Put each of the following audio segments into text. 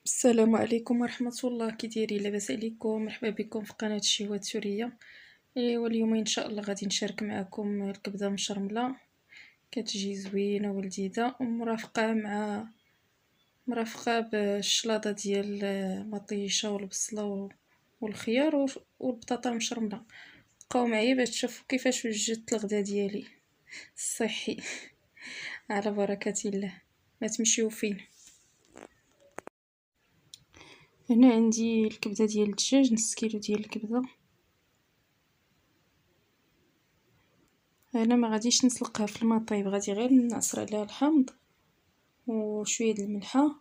السلام عليكم ورحمة الله، كي دايرين؟ لاباس عليكم؟ مرحبا بكم في قناة شيوات سورية. واليوم ان شاء الله غادي نشارك معكم الكبده مشرمله، كتجي زوينه ولذيذه ومرافقه مرافقه بالشلاضه ديال المطيشه والبصله والخيار والبطاطا المشرمله. بقاو معايا باش تشوفوا كيفاش وجدت الغدا ديالي الصحي. على بركة الله، ما تمشيو فين. هنا عندي الكبده ديال الدجاج، نص كيلو ديال الكبده. انا ما غاديش نسلقها في الماء طايب، غادي غير نعصر عليها الحامض وشويه د الملحه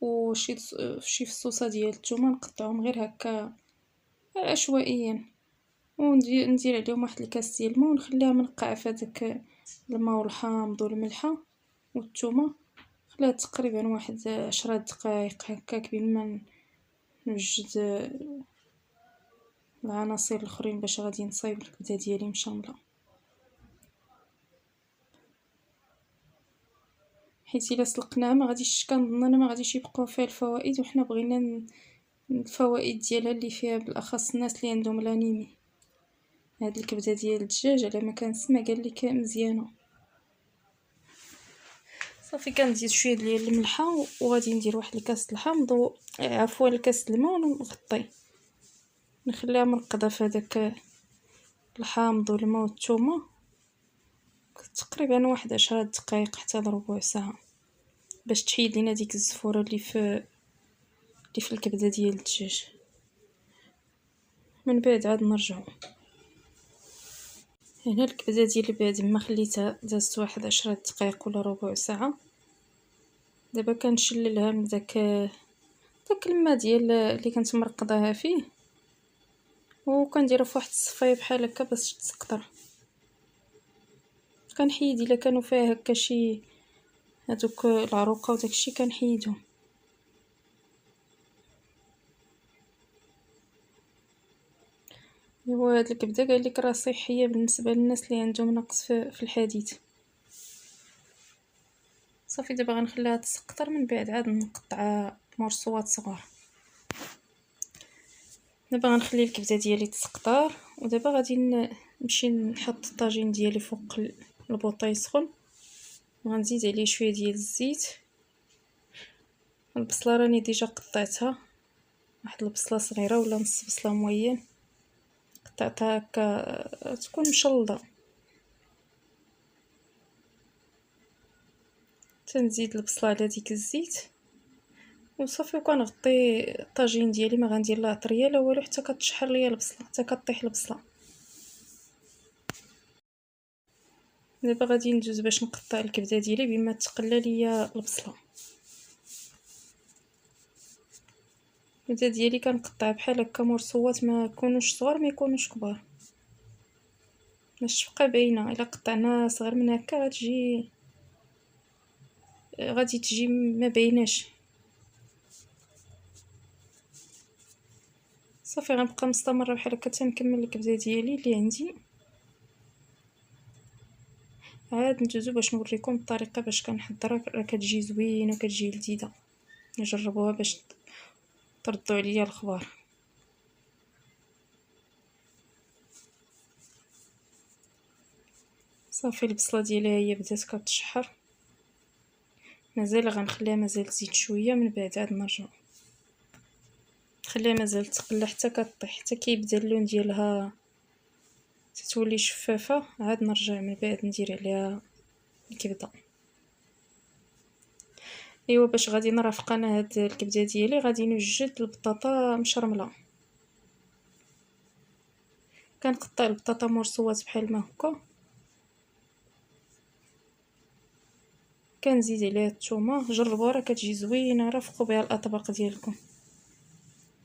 وشي فصوصه ديال الثومه، نقطعهم غير هكا عشوائيا، وندير عليهم واحد الكاس ديال الماء ونخليها منقعه في هذاك الماء والحامض والملحه والثومه. خليها تقريبا واحد 10 دقائق هكاك بين ما نوجد العناصر الاخرين باش غادي نصايب الكبده ديالي مشامله. حيت الا سلقناها ما غاديش، كنظن انا ما غاديش يبقاو فيها الفوائد، وحنا بغينا الفوائد ديالها اللي فيها بالاخص الناس اللي عندهم لانيمي. هاد الكبده ديال الدجاج على ما كنسمع قال لك مزيانه. صافي كنزيد شويه ديال الملحه وغادي ندير واحد الكاس الحامض عفوا الكاس الماء ونغطي نخليها مرقده في هذاك الحامض والماء والثومه تقريبا واحد 10 دقائق حتى لربع ساعه باش تحيد لينا ديك الزفوره اللي في الكبده ديال الدجاج. من بعد عاد نرجعو. هنا الكبده ديالي بعد ما خليتها دازت واحد 10 دقائق ولا ربع ساعه. دابا كنشللها من داك الماء ديال اللي كنت مرقداها فيه، وكنديرها في واحد الصفايه بحال هكا باش تسقطر. كنحيد الا كانوا فيها هكا شي هذوك العروقه وداكشي كنحيدهم. ايوا هاد الكبده قال لك راه صحيه بالنسبه للناس اللي عندهم نقص في الحديد. صافي دابا غنخليها تسقطر، من بعد عاد نقطعها مرصوات صغار. دابا غنخلي الكبده ديالي تسقطر، ودابا غادي نمشي نحط الطاجين ديالي فوق البوطه يسخن، وغنزيد عليه شويه ديال الزيت. البصله راني ديجا قطعتها، واحد البصله صغيره ولا نص بصله موين قطعتها هكا تكون مشلضه. تنزيد البصله على ديك الزيت وصافي، وكنغطي الطاجين ديالي. ما غندير لا طريه لا والو حتى كتشحر ليا البصله، حتى كطيح البصله. دابا غادي ندوز باش نقطع الكبده ديالي بما تقلى ليا البصله. الكبده ديالي كنقطع بحال هكا مرصوات، ما يكونوش صغار ما يكونوش كبار باش تبقى باينه. الا قطعنا صغر من هكا غادي تجي ما بايناش. صافي غنبقى مستمره بحال هكا حتى نكمل الكبده ديالي اللي عندي. عاد ندوزو باش نوريكم الطريقه باش كنحضرها، راه كتجي زوينه وكتجي لذيذه. نجربوها باش تردوا عليا الخبر. صافي البصله ديالي هي بدات كتشحر، مازال غنخليها مازال تزيد شويه، من بعد عاد نرجع نخليها مازال تقلى حتى كطيح، حتى كيبدا اللون ديالها تتولي شفافه. عاد نرجع من بعد ندير عليها الكبده. ايوا باش غادي نرافق انا هاد الكبده ديالي غادي نوجد البطاطا مشرمله. كنقطع البطاطا مرصوات بحال ما هكا، كنزيد عليها الثومه. جربوها راه كتجي زوينه، رافقوا بها الاطباق ديالكم.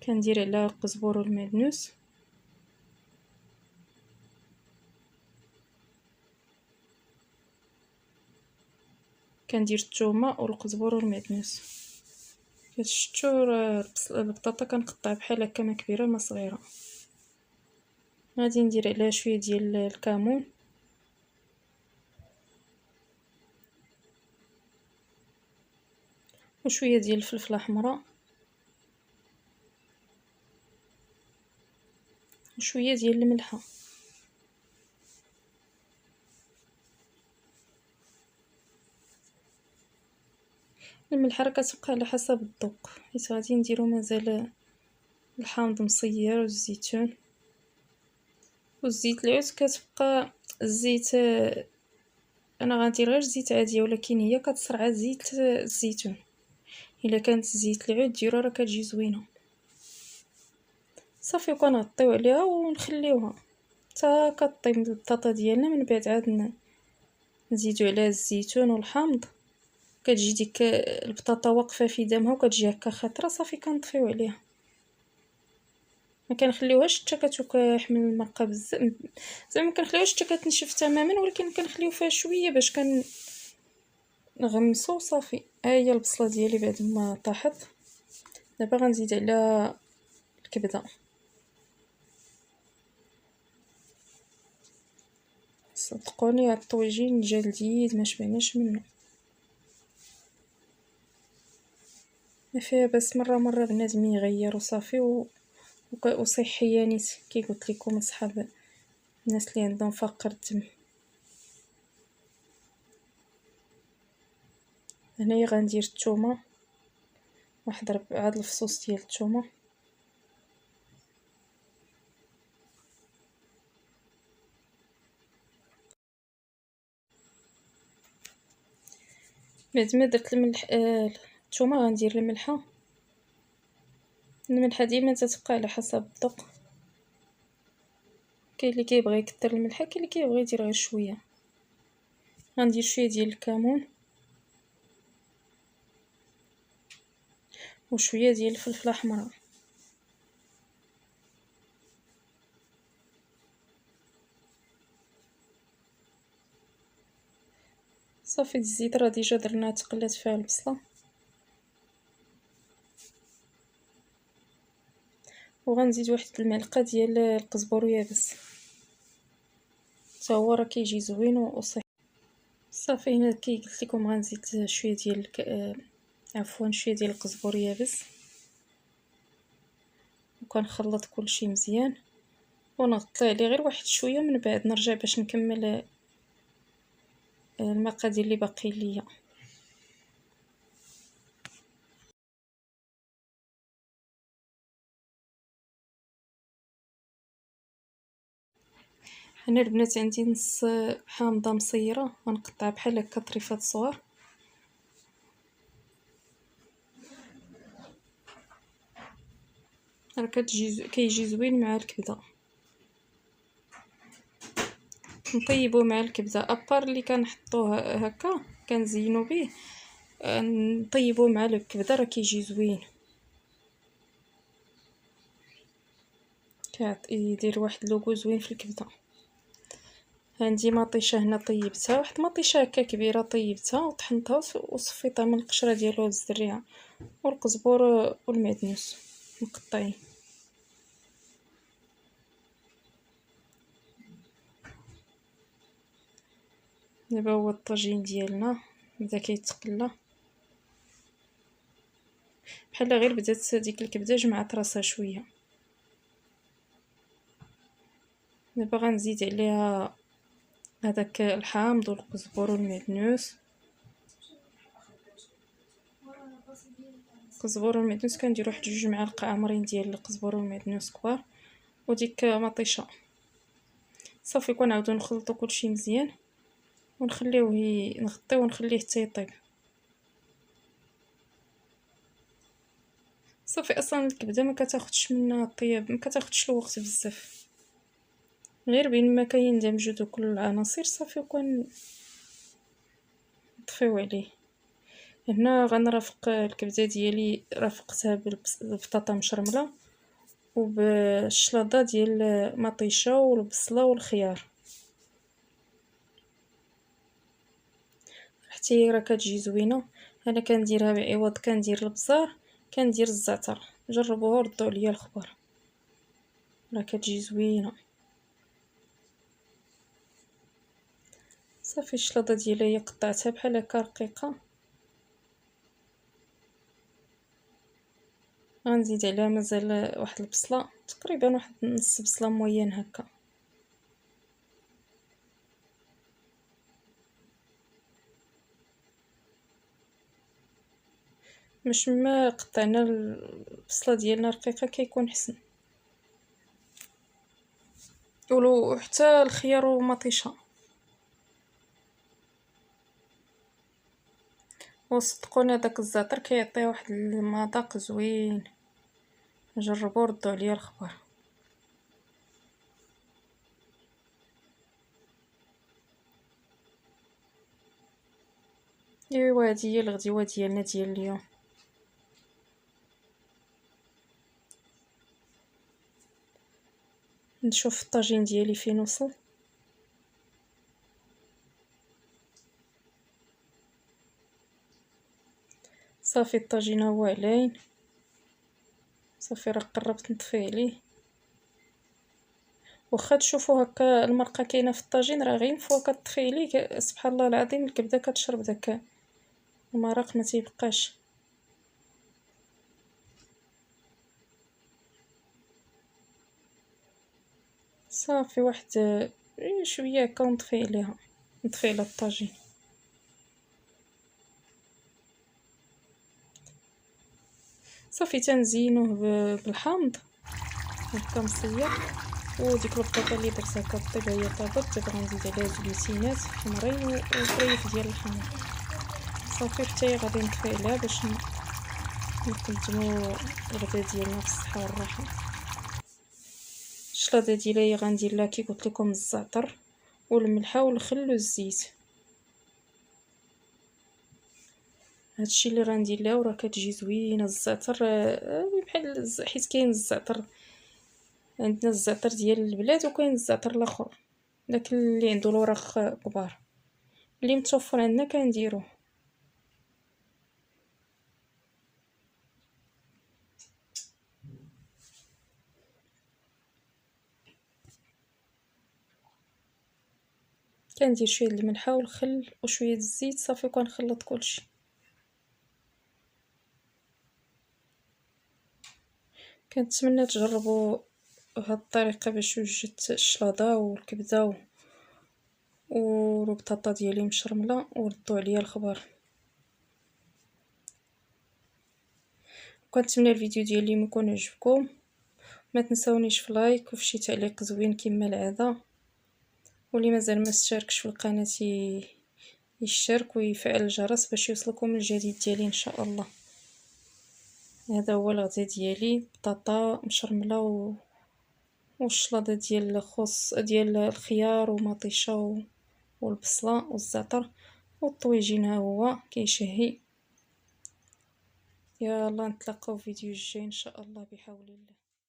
كندير عليها القزبر والمعدنوس كندير الثومه والقزبر والمعدنوس. كتشتو البطاطا كنقطع بحال هكا، ما كبيره ما صغيره. غادي ندير عليها شويه ديال الكمون وشويه ديال الفلفله حمراء وشويه ديال الملحه. الملحه راه كتبقى على حسب الذوق، حيت غادي نديرو مازال الحامض مصير والزيتون والزيت العود. كتبقى الزيت انا غندير غير زيت عاديه، ولكن هي كتصرع زيت الزيتون. الا كانت زيت العود ديرو راه كتجي زوينه. صافي وكنغطيو عليها ونخليوها حتى كطيب البطاطا ديالنا. من بعد عاد نزيدو عليها الزيتون والحامض، كتجي ديك البطاطا واقفه في دمها وكتجي هكا خضره. صافي كنطفيو عليها، ما كنخليوهاش حتى كتحمل المرقه بزاف، زعما ما كنخليوهاش حتى كتنشف تماما، ولكن كنخليو فيها شويه باش نغمسو. صافي ها هي البصله ديالي بعد ما طاحت. دابا غنزيد عليها الكبده. صدقوني هاد الطويجين جلديد ما شبعناش منه، ما فيها بس مره بنادم يغير وصافي وصحيه نيت كي قلت لكم اصحاب الناس اللي عندهم فقر الدم. هنايا غندير الثومه، واحد 4 الفصوص ديال الثومه. بعد ما درت الملح الثومه غندير الملحه. الملحه ديما تتبقى على حسب الذوق، كاين اللي كيبغي يكثر الملحه، كاين اللي كيبغي يدير غير شويه. غندير شويه ديال الكمون وشويه ديال الفلفله حمراء. صافي الزيت راه ديجا درناه تقلات فيها البصله، وغنزيد واحد المعلقه ديال القزبر يابس، حتى هو راه كيجي زوين وصحي. صافي هنا كي قلت لكم غنزيد شويه ديال عفوا شويه ديال القزبر يابس، وكنخلط كلشي مزيان ونغطي عليه غير واحد شويه. من بعد نرجع باش نكمل المقادير اللي باقي ليا. هنا البنات عندي نص حامضه مصيره، غنقطعها بحال هكا طريفات صغار. راه كيجي زوين مع الكبده. نطيبوه مع الكبده ابار اللي كنحطوه هكا كنزينو به، نطيبوه مع الكبده راه كيجي زوين، يدير واحد لوغو زوين في الكبده. عندي مطيشه هنا طيبتها، واحد مطيشه هكا كبيره طيبتها وطحنتها وصفيتها من القشره ديالو الزريعه والقزبر والمعدنوس مقطعين. دابا هو الطاجين ديالنا بدا كيتقلى، بحال غير بدات ديك الكبده جمعت راسها شويه. دابا غنزيد عليها هذاك الحامض والقزبر والمعدنوس. القزبر والمعدنوس كندير واحد 2 معالق عامرين ديال القزبر والمعدنوس كبار، وديك مطيشه. صافي كنعاودو نخلطو كلشي مزيان ونخليوه نغطيوه ونخليه حتى يطيب. صافي اصلا الكبده ما كتاخذش منا الطياب، ما كتاخذش الوقت بزاف، غير بين ما كيندمجو دوك العناصر صافي نطفيو عليه. هنا غنرافق الكبده ديالي، رافقتها بالبطاطا مشرمله وبالشلاضه ديال مطيشه والبصله والخيار، حتى هي راه كتجي زوينه. انا كنديرها بعوض كندير البزار كندير الزعتر، جربوها وردوا عليا الخبر، راه كتجي زوينه. صافي الشلاضه ديالي هي قطعتها بحال هكا رقيقه، غنزيد عليها مازال واحد البصله، تقريبا واحد نص بصله موين هكا. مش ما قطعنا البصله ديالنا رقيقه كيكون حسن. ولو حتى الخيار ومطيشه، وصدقوني هداك الزعتر كيعطي واحد المذاق زوين. جربوا ردوا عليا الخبر. ايوا هادي هي الغديوه ديالنا ديال اليوم. نشوف الطاجين ديالي فين وصل. صافي الطاجين هو علين، صافي راه قربت نطفي عليه. واخا تشوفوا هكا المرقه كاينه في الطاجين، راه غير فوا كطفي عليه سبحان الله العظيم الكبده كتشرب داك المرق ما تيبقاش. صافي واحد شويه هكا ونطفي عليها، نطفي على الطاجين. صافي تنزينوه بالحامض هكا مصير. وديك البطاطا اللي درت هكا طيب هي طابت، دابا غنزيد عليها زويتينات حمرين وشويه ديال الحمر. صافي حتى هي غادي نطفي عليها باش نقدموا الغدا ديالنا في الصحه والراحه. الشلاضه ديالي غندير لها كي قلت لكم الزعتر والملحه والخل والزيت. هادشي اللي غندير لها وراه كتجي زوينه. الزعتر بحال حيت كاين الزعتر عندنا الزعتر ديال البلاد وكاين الزعتر الاخر، داك اللي عنده الوراق كبار اللي متوفر عندنا كنديروه. كندير شويه د الملحه والخل وشويه د الزيت صافي وكنخلط كلشي. كنتمنى تجربوا هاد الطريقه باش وجدت الشلاضه والكبده والبطاطا ديالي مشرمله، وردوا عليا الخبر. كنتمنى الفيديو ديالي يكون عجبكم. ما تنساونيش في لايك وفي شي تعليق زوين كما العاده، واللي مازال ما اشتركش في القناه يشترك ويفعل الجرس باش يوصلكم الجديد ديالي ان شاء الله. هذا هو الغدا ديالي، بطاطا مشرمله والشلاضه ديال الخص ديال الخيار ومطيشه والبصله والزعتر والطويجين ها هو كيشهي. يلا نتلاقاو في فيديو الجاي ان شاء الله بحول الله.